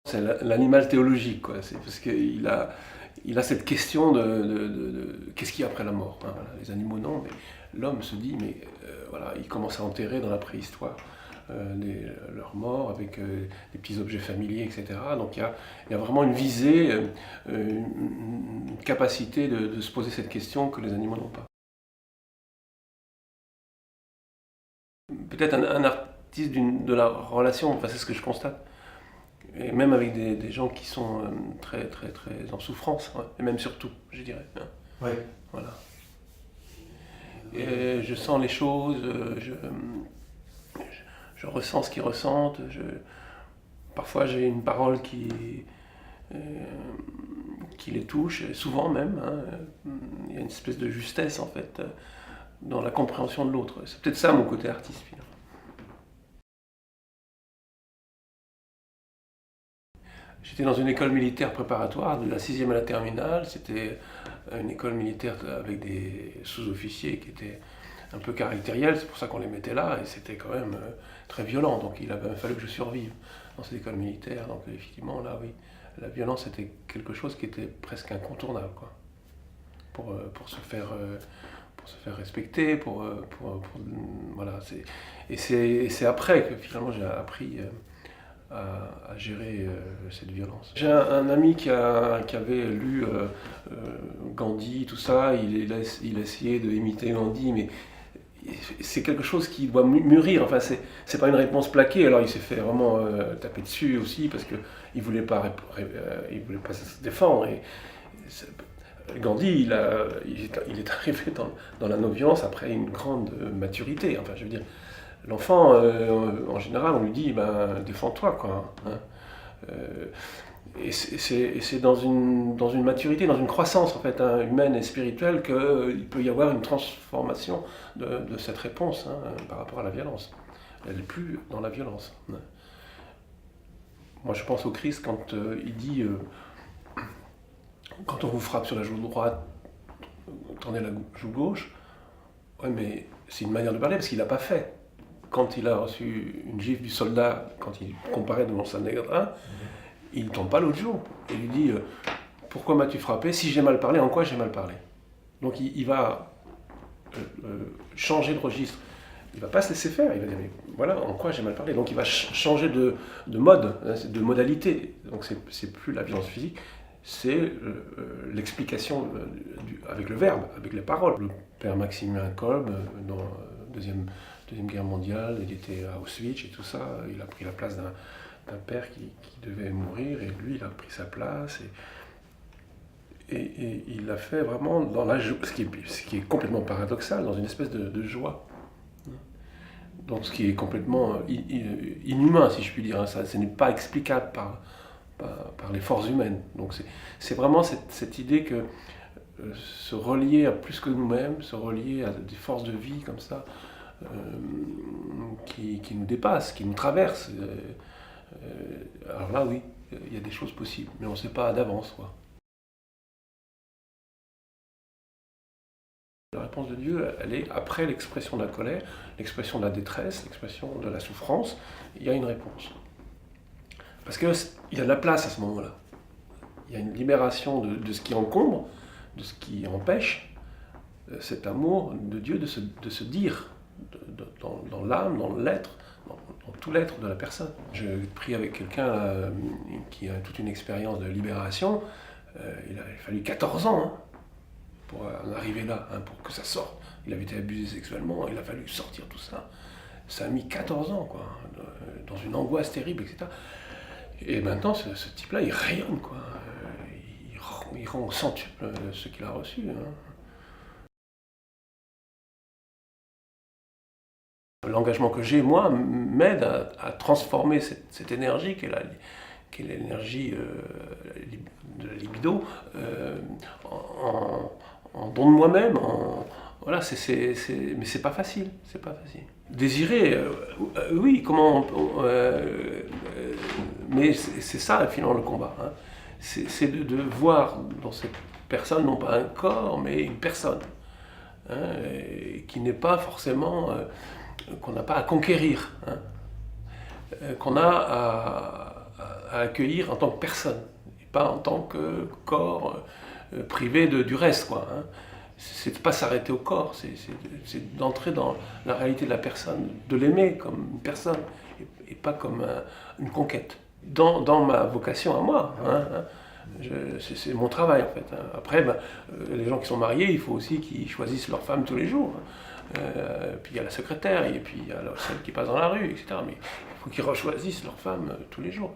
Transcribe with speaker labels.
Speaker 1: C'est l'animal théologique, quoi. C'est parce qu'il a cette question qu'est-ce qu'il y a après la mort, hein, voilà. Les animaux non, mais l'homme se dit, mais voilà, il commence à enterrer dans la préhistoire leurs morts avec des petits objets familiers, etc. Donc il y a vraiment une visée, une capacité de se poser cette question que les animaux n'ont pas. Peut-être un artiste de la relation, enfin c'est ce que je constate. Et même avec des gens qui sont très, très, très en souffrance, ouais. Et même surtout, je dirais, hein.
Speaker 2: Ouais.
Speaker 1: Voilà. Et je sens les choses, je ressens ce qu'ils ressentent. Parfois, j'ai une parole euh, qui les touche, souvent même, hein. Il y a une espèce de justesse, en fait, dans la compréhension de l'autre. C'est peut-être ça, mon côté artiste, finalement. J'étais dans une école militaire préparatoire, de la 6e à la terminale. C'était une école militaire avec des sous-officiers qui étaient un peu caractériels, c'est pour ça qu'on les mettait là, et c'était quand même très violent. Donc il a même fallu que je survive dans cette école militaire. Donc effectivement, là, oui, la violence était quelque chose qui était presque incontournable, quoi, pour se faire respecter, voilà. Et c'est après que finalement j'ai appris à gérer cette violence. J'ai un ami qui avait lu Gandhi, tout ça, il a essayé d'imiter Gandhi, mais c'est quelque chose qui doit mûrir, enfin c'est pas une réponse plaquée, alors il s'est fait vraiment taper dessus aussi, parce qu'il voulait pas, il voulait pas se défendre. Gandhi, il est arrivé dans la non-violence après une grande maturité, enfin je veux dire, l'enfant, en général, on lui dit, ben, défends-toi, quoi, hein. Euh, et c'est dans une maturité, dans une croissance, en fait, hein, humaine et spirituelle, qu'il peut y avoir une transformation de cette réponse, hein, par rapport à la violence. Elle n'est plus dans la violence, hein. Moi, je pense au Christ quand il dit, quand on vous frappe sur la joue droite, tournez la joue gauche. Ouais, mais c'est une manière de parler, parce qu'il l'a pas fait. Quand il a reçu une gifle du soldat, quand il comparaît devant le Sanhédrin, il ne tombe pas l'autre jour. Il lui dit pourquoi m'as-tu frappé? Si j'ai mal parlé, en quoi j'ai mal parlé? Donc il va changer de registre. Il ne va pas se laisser faire. Il va dire mais voilà, en quoi j'ai mal parlé? Donc il va changer de mode, hein, de modalité. Donc c'est plus la violence physique, c'est l'explication avec le verbe, avec les paroles. Le père Maximilien Kolb, dans Deuxième Guerre mondiale, il était à Auschwitz et tout ça, il a pris la place d'un père qui devait mourir, et lui il a pris sa place, et il l'a fait vraiment dans la joie, ce qui est complètement paradoxal, dans une espèce de joie. Donc ce qui est complètement inhumain, si je puis dire, hein. Ça, ce n'est pas explicable par les forces humaines. Donc c'est vraiment cette idée que se relier à plus que nous-mêmes, se relier à des forces de vie comme ça, qui nous dépassent, qui nous traversent. Alors là, oui, il y a des choses possibles, mais on ne sait pas d'avance, quoi. La réponse de Dieu, elle est après l'expression de la colère, l'expression de la détresse, l'expression de la souffrance, il y a une réponse. Parce qu'il y a de la place à ce moment-là. Il y a une libération de ce qui encombre, de ce qui empêche cet amour de Dieu de se dire dans l'âme, dans l'être, dans tout l'être de la personne. Je prie avec quelqu'un qui a toute une expérience de libération. Il a fallu 14 ans, hein, pour en arriver là, hein, pour que ça sorte. Il avait été abusé sexuellement, il a fallu sortir tout ça. Ça a mis 14 ans, quoi, dans une angoisse terrible, etc. Et maintenant, ce type-là, il rayonne, quoi. Il rend au centuple ce qu'il a reçu, hein. L'engagement que j'ai, moi, m'aide à transformer cette énergie qui est l'énergie de la libido en don de moi-même. Voilà, mais c'est pas facile, c'est pas facile. Désirer, oui, mais c'est ça, finalement, le combat, hein. C'est de voir dans cette personne, non pas un corps, mais une personne, hein, qui n'est pas forcément... qu'on n'a pas à conquérir, hein, qu'on a à accueillir en tant que personne, et pas en tant que corps privé du reste, quoi. Hein. C'est de pas s'arrêter au corps, c'est d'entrer dans la réalité de la personne, de l'aimer comme une personne, et pas comme une conquête. Dans ma vocation à moi, hein, hein. C'est mon travail en fait. Hein. Après, les gens qui sont mariés, il faut aussi qu'ils choisissent leur femme tous les jours. Hein. Puis il y a la secrétaire, et puis il y a celle qui passe dans la rue, etc. Mais il faut qu'ils rechoisissent leur femme tous les jours.